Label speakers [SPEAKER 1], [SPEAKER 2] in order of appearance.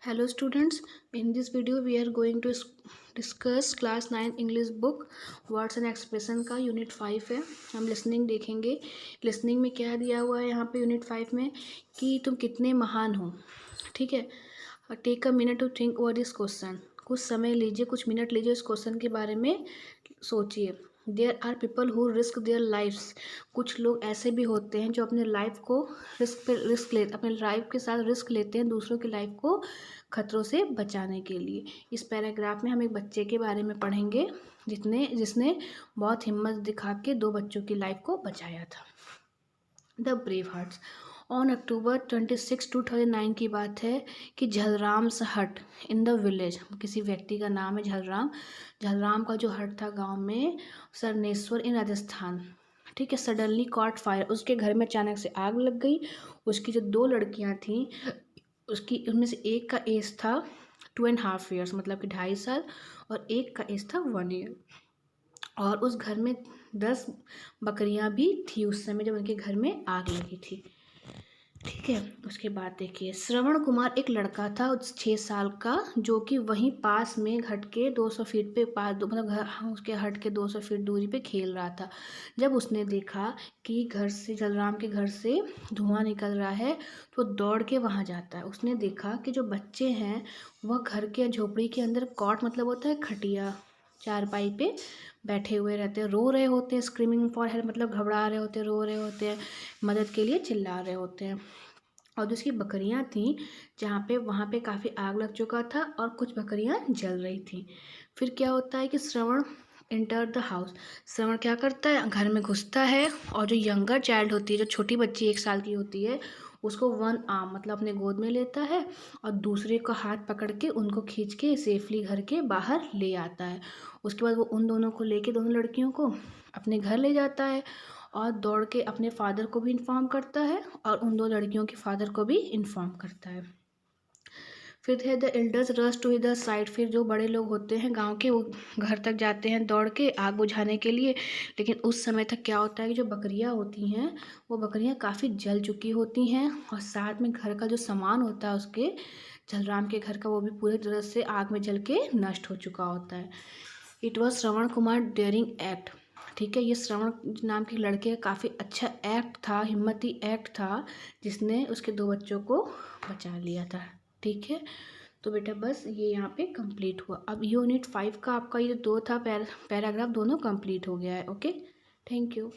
[SPEAKER 1] Hello students, in this video we are going to discuss class 9 English book words and expression का unit 5 है। हम listening देखेंगे। Listening में क्या दिया हुआ है यहाँ पे यूनिट 5 में कि तुम कितने महान हो। ठीक है, take a minute to think over this question. कुछ समय लीजिए, कुछ मिनट लीजिए, इस क्वेश्चन के बारे में सोचिए। There are people who risk their lifes. कुछ लोग ऐसे भी होते हैं जो अपने लाइफ को अपने लाइफ के साथ रिस्क लेते हैं दूसरों की लाइफ को खतरों से बचाने के लिए। इस पैराग्राफ में हम एक बच्चे के बारे में पढ़ेंगे जिसने बहुत हिम्मत दिखा के 2 बच्चों की लाइफ को बचाया था। The brave hearts. On October 26, 2009 की बात है कि झलराम्स हट इन द विलेज, किसी व्यक्ति का नाम है झलराम का जो हट था गांव में सरनेश्वर इन राजस्थान। ठीक है, सडनली कॉट फायर, उसके घर में अचानक से आग लग गई। उसकी जो 2 लड़कियां थीं उनमें से एक का एज था 2.5 ईयर्स, मतलब कि 2.5 साल, और एक का एज था 1 ईयर। और उस घर में 10 बकरियां भी थी उस समय जब उनके घर में आग लगी थी। ठीक है, उसके बाद देखिए, श्रवण कुमार एक लड़का था 6 साल का, जो कि वहीं पास में हट के 200 फीट पे मतलब उसके हट के 200 फीट दूरी पे खेल रहा था। जब उसने देखा कि जलराम के घर से धुआं निकल रहा है तो दौड़ के वहाँ जाता है। उसने देखा कि जो बच्चे हैं वह घर के झोपड़ी के अंदर कॉट मतलब होता है खटिया, चारपाई पे बैठे हुए रहते हैं, रो रहे होते हैं, स्क्रीमिंग फॉर हेल्प मतलब घबरा रहे होते हैं, रो रहे होते हैं, मदद के लिए चिल्ला रहे होते हैं। और जो उसकी बकरियां थीं वहाँ पे काफ़ी आग लग चुका था और कुछ बकरियां जल रही थी। फिर क्या होता है कि श्रवण एंटर द हाउस। श्रवण क्या करता है, घर में घुसता है और जो यंगर चाइल्ड होती है, जो छोटी बच्ची 1 साल की होती है, उसको 1 आर्म मतलब अपने गोद में लेता है और दूसरे का हाथ पकड़ के उनको खींच के सेफली घर के बाहर ले आता है। उसके बाद वो उन दोनों को लेके, दोनों लड़कियों को अपने घर ले जाता है और दौड़ के अपने फादर को भी इन्फॉर्म करता है और उन 2 लड़कियों के फादर को भी इन्फॉर्म करता है। फिर है the elders rush to the side. फिर जो बड़े लोग होते हैं गांव के, वो घर तक जाते हैं दौड़ के आग बुझाने के लिए। लेकिन उस समय तक क्या होता है कि जो बकरियां होती हैं वो बकरियां काफ़ी जल चुकी होती हैं और साथ में घर का जो सामान होता है उसके, जलराम के घर का, वो भी पूरी तरह से आग में जल के नष्ट हो चुका होता है। It was Shravan Kumar daring act. ठीक है, ये श्रवण नाम के लड़के का काफ़ी अच्छा एक्ट था, हिम्मती एक्ट था, जिसने उसके 2 बच्चों को बचा लिया था। ठीक है, तो बेटा बस ये यहाँ पे कंप्लीट हुआ। अब यूनिट 5 का आपका ये 2 था पैराग्राफ, दोनों कंप्लीट हो गया है। Okay, thank you.